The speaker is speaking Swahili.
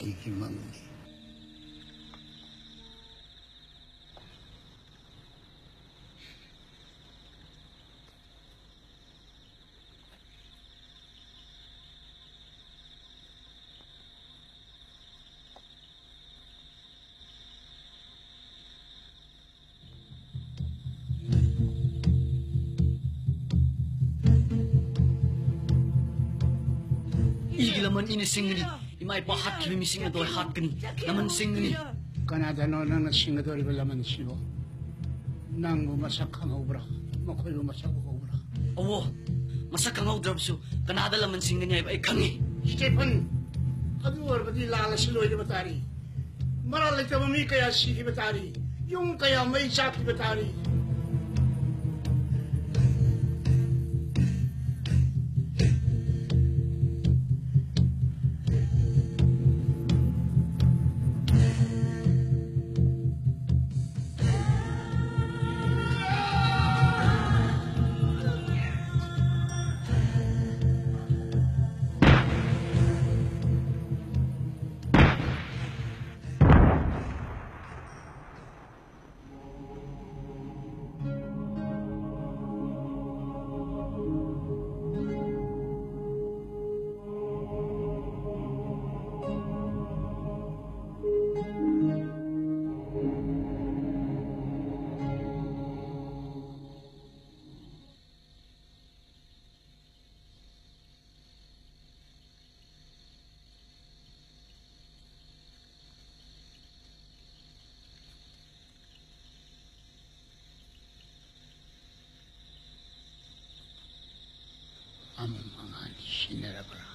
aigi mangni. Laman ini singni, imay pahat kimi missing adoy hat kani, laman singni. Kanada no nang sing adoy laman sibo. Nang masak kang obra, makoy masak obra. Awo, masak kang obra so, Kanada laman singni ay kangi. Stephen, aduar badi lala siloy di batari. Maralay ka mami kaya si di batari, yung kaya may sak di batari. Ang mga sinirabra.